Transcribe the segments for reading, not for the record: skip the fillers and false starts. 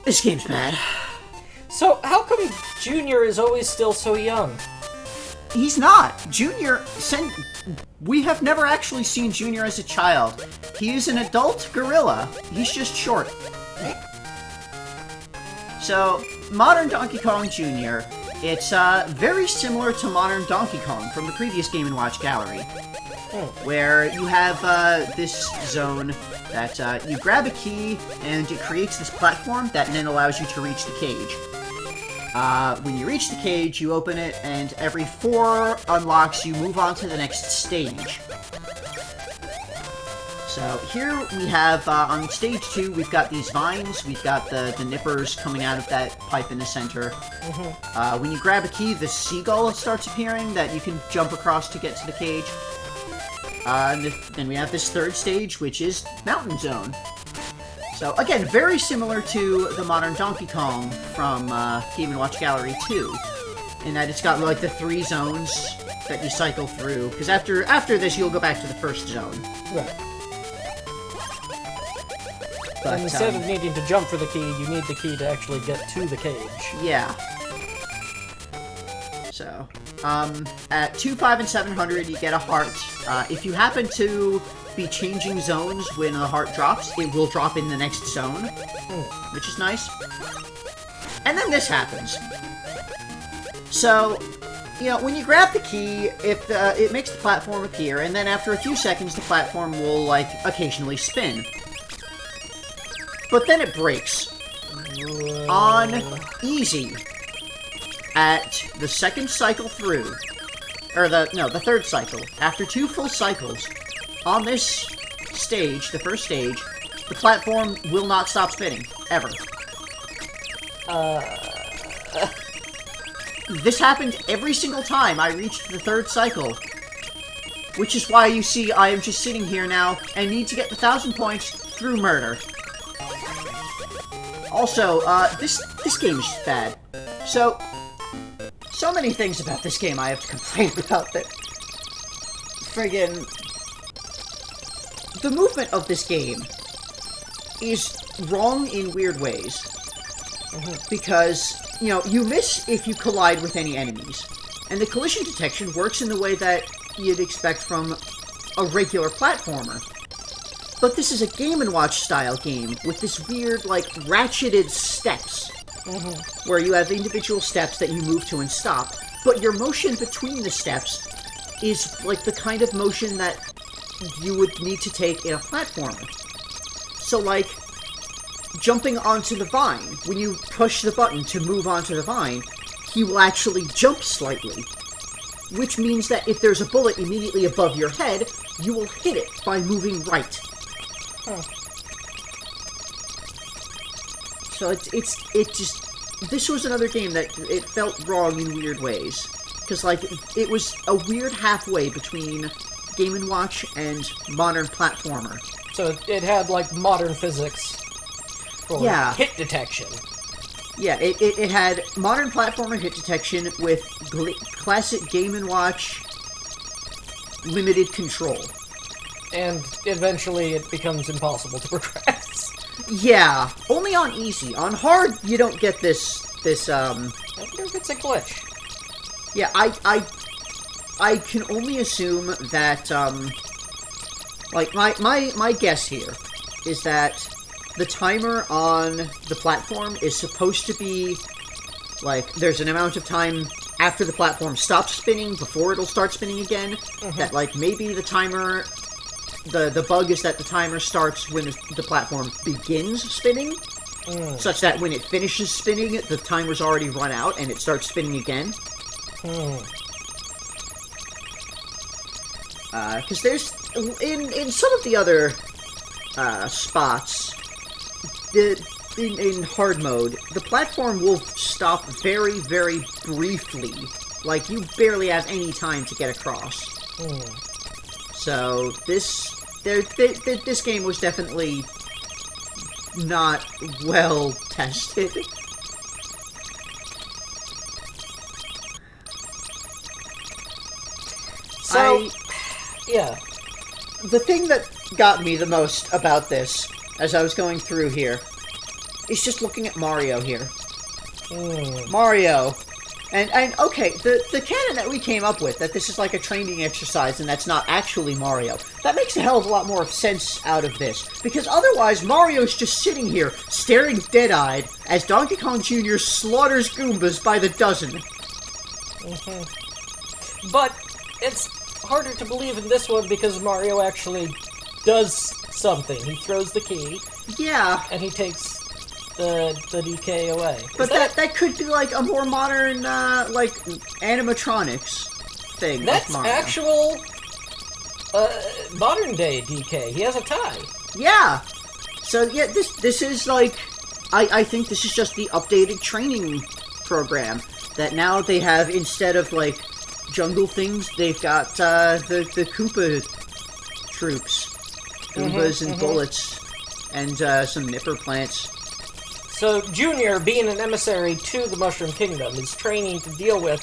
This game's bad. So, how come Junior is always still so young? He's not. We have never actually seen Junior as a child. He is an adult gorilla. He's just short. So, modern Donkey Kong Jr., it's very similar to modern Donkey Kong from the previous Game & Watch gallery. Where you have this zone that you grab a key and it creates this platform that then allows you to reach the cage. When you reach the cage, you open it, and every 4 unlocks, you move on to the next stage. So here we have, on stage 2, we've got these vines, we've got the nippers coming out of that pipe in the center. When you grab a key, the seagull starts appearing that you can jump across to get to the cage. And then we have this 3rd stage, which is Mountain Zone. So, again, very similar to the modern Donkey Kong from Game & Watch Gallery 2, in that it's got, like, the 3 zones that you cycle through, because after this, you'll go back to the 1st zone. Right. But, and instead of needing to jump for the key, you need the key to actually get to the cage. Yeah. So, at 2, 5, and 700, you get a heart. If you happen to be changing zones when the heart drops, it will drop in the next zone, which is nice. And then this happens. So, you know, when you grab the key, it makes the platform appear, and then after a few seconds, the platform will, like, occasionally spin. But then it breaks. On easy. At the 2nd cycle through, or the 3rd cycle, after 2 full cycles, on this stage, the 1st stage, the platform will not stop spinning, ever. This happened every single time I reached the 3rd cycle, which is why you see I am just sitting here now and need to get the 1,000 points through murder. Also, this game is bad. So many things about this game I have to complain about that. Friggin'. The movement of this game is wrong in weird ways. Because, you know, you miss if you collide with any enemies. And the collision detection works in the way that you'd expect from a regular platformer. But this is a Game & Watch style game with this weird, like, ratcheted steps. Where you have individual steps that you move to and stop, but your motion between the steps is like the kind of motion that you would need to take in a platformer. So, like, jumping onto the vine, when you push the button to move onto the vine, he will actually jump slightly. Which means that if there's a bullet immediately above your head, you will hit it by moving right. So this was another game that it felt wrong in weird ways. Because, like, it was a weird halfway between Game & Watch and modern platformer. So it had, like, modern physics for hit detection. Yeah, it had modern platformer hit detection with classic Game & Watch limited control. And eventually it becomes impossible to progress. Yeah, only on easy. On hard, you don't get this. I wonder if it's a glitch. Yeah, I can only assume that, like, my guess here is that the timer on the platform is supposed to be, like, there's an amount of time after the platform stops spinning before it'll start spinning again. That, like, maybe the timer... The bug is that the timer starts when the platform begins spinning, such that when it finishes spinning, the timer's already run out and it starts spinning again. Because there's... In some of the other spots, in hard mode, the platform will stop very, very briefly. Like, you barely have any time to get across. So, this game was definitely not well tested. So, yeah. The thing that got me the most about this, as I was going through here, is just looking at Mario here. Mario. And okay, the canon that we came up with, that this is like a training exercise and that's not actually Mario, that makes a hell of a lot more sense out of this. Because otherwise, Mario's just sitting here, staring dead-eyed, as Donkey Kong Jr. slaughters Goombas by the dozen. But it's harder to believe in this one because Mario actually does something. He throws the key. Yeah. And he takes the DK away. But that could be like a more modern, like, animatronics thing. That's Mario. actual, modern day DK. He has a tie. Yeah. So, yeah, this is like, I think this is just the updated training program. That now they have, instead of, like, jungle things, they've got, the Koopa troops. Goombas and bullets. And, some nipper plants. So, Junior, being an emissary to the Mushroom Kingdom, is training to deal with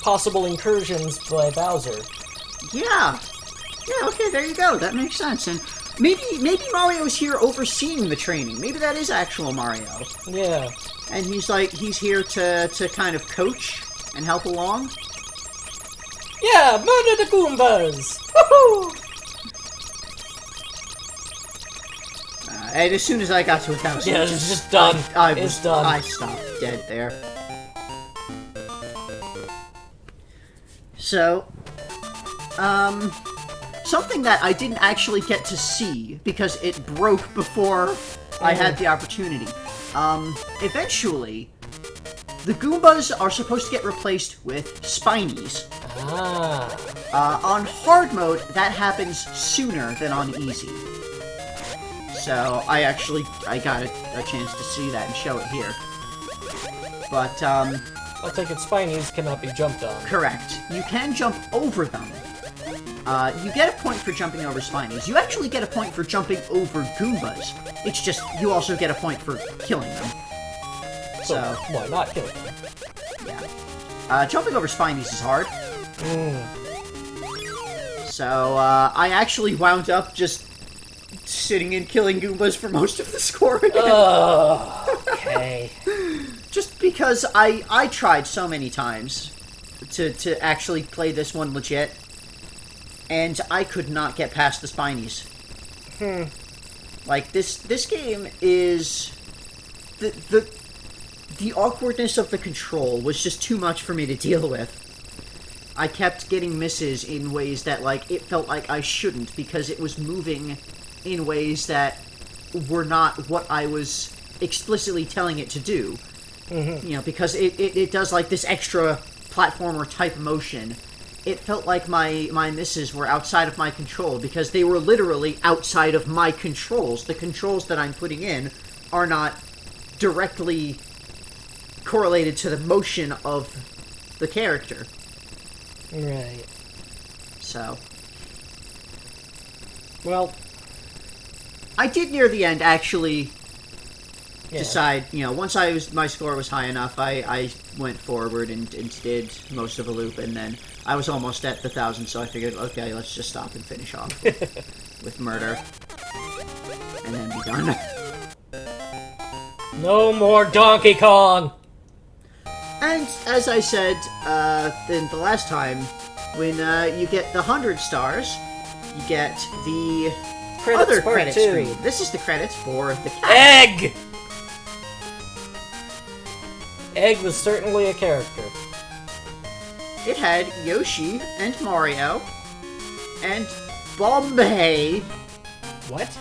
possible incursions by Bowser. Yeah. Yeah, okay, there you go. That makes sense. And maybe Mario's here overseeing the training. Maybe that is actual Mario. Yeah. And he's here to kind of coach and help along. Yeah, murder the Goombas! Woohoo! And as soon as I got to 1,000, yeah, it's just done. It's done. I stopped dead there. So, something that I didn't actually get to see because it broke before I had the opportunity. Eventually, the Goombas are supposed to get replaced with Spinies. On hard mode, that happens sooner than on easy. So, I got a chance to see that and show it here. But, I take it Spinies cannot be jumped on. Correct. You can jump over them. You get a point for jumping over Spinies. You actually get a point for jumping over Goombas. It's just, you also get a point for killing them. So why not kill them? Yeah. Jumping over Spinies is hard. So, I actually wound up just sitting and killing Goombas for most of the score again. Okay. Just because I tried so many times to actually play this one legit, and I could not get past the Spinies. Like, this game is... The awkwardness of the control was just too much for me to deal with. I kept getting misses in ways that, like, it felt like I shouldn't, because it was moving in ways that were not what I was explicitly telling it to do. You know, because it does, like, this extra platformer-type motion. It felt like my misses were outside of my control, because they were literally outside of my controls. The controls that I'm putting in are not directly correlated to the motion of the character. Right. So. Well, I did near the end actually decide, you know, once my score was high enough, I went forward and did most of a loop, and then I was almost at the 1,000, so I figured, okay, let's just stop and finish off with murder. And then be done. No more Donkey Kong! And, as I said, then the last time, when you get the 100 stars, you get the other credit screen. This is the credits for the cat. Egg! Egg was certainly a character. It had Yoshi and Mario and Bombay. What?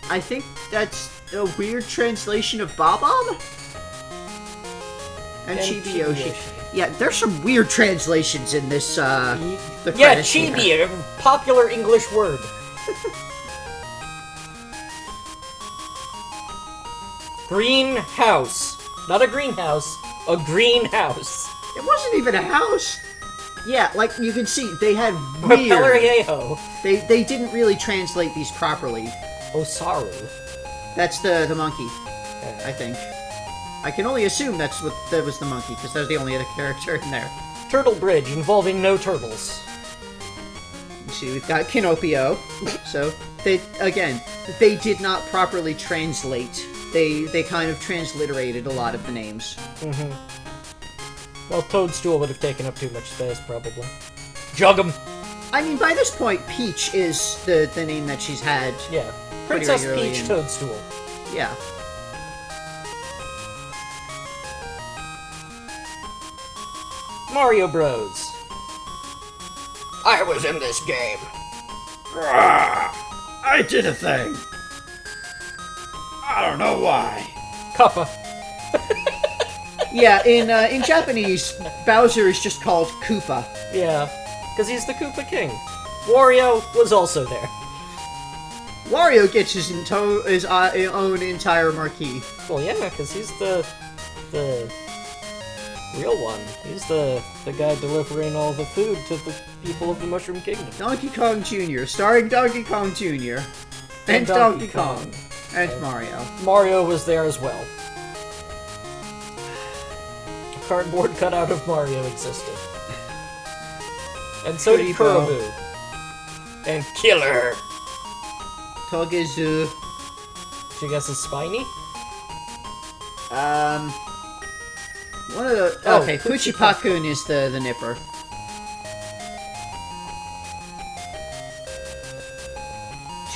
I think that's a weird translation of Bob-Omb? And Chibi Yoshi. Yeah, there's some weird translations in this, the credits Chibi, here. a popular English word. Greenhouse. Not a greenhouse, a greenhouse. It wasn't even a house. Yeah, like, you can see, they had Propeller weird... Yeho. They didn't really translate these properly. Osaru. That's the monkey, I think. I can only assume that was the monkey, because that was the only other character in there. Turtle Bridge, involving no turtles. You see, we've got Pinocchio. So, they did not properly translate They kind of transliterated a lot of the names. Well, Toadstool would have taken up too much space, probably. Jug 'em! I mean, by this point, Peach is the name that she's had. Yeah. Pretty Princess regularly Peach in- Toadstool. Yeah. Mario Bros. I was in this game. I did a thing. I don't know why. Kappa. Yeah, in Japanese, Bowser is just called Koopa. Yeah, because he's the Koopa King. Wario was also there. Wario gets his own entire marquee. Well, yeah, because he's the real one. He's the guy delivering all the food to the people of the Mushroom Kingdom. Donkey Kong Jr., starring Donkey Kong Jr. And Donkey Kong. And Mario. Mario was there as well. A cardboard cutout of Mario existed. And so did Kuribo. Kuribo. And Killer. Togezu. She guesses Spiny? One of the... Oh, Okay, Kuchipakun is the nipper.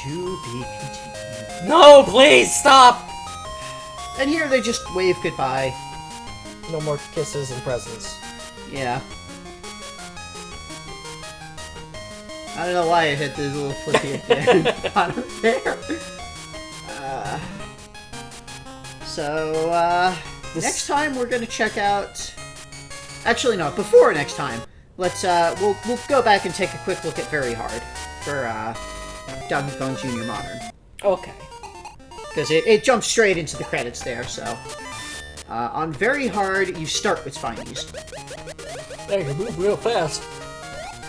To be continued. No, please, stop! And here they just wave goodbye. No more kisses and presents. Yeah. I don't know why it hit the little flippy at the end. Bottom there. Next time we're gonna check out... Actually, no, before next time, let's, we'll go back and take a quick look at Very Hard for, Donkey Kong Jr. Modern. Okay. Because it jumps straight into the credits there, so... on Very Hard, you start with Spinies. There, you move real fast.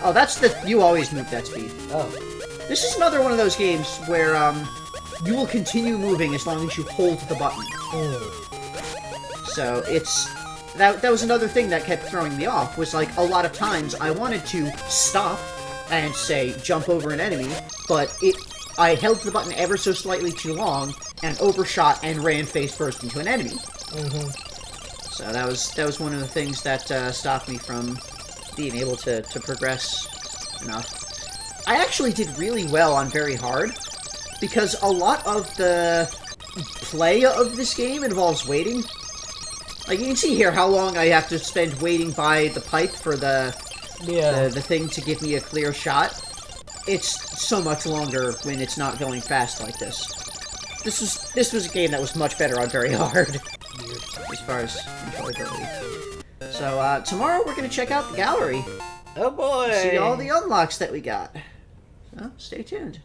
Oh, that's the... You always move that speed. Oh. This is another one of those games where, you will continue moving as long as you hold the button. So, it's... That was another thing that kept throwing me off, was like, a lot of times I wanted to stop and, say, jump over an enemy, but I held the button ever so slightly too long, and overshot and ran face first into an enemy. So that was one of the things that stopped me from being able to progress enough. I actually did really well on Very Hard, because a lot of the play of this game involves waiting. Like, you can see here how long I have to spend waiting by the pipe for the thing to give me a clear shot. It's so much longer when it's not going fast like this. This was a game that was much better on Very Hard, as far as enjoyability. So, tomorrow we're going to check out the gallery. Oh boy! See all the unlocks that we got. So, stay tuned.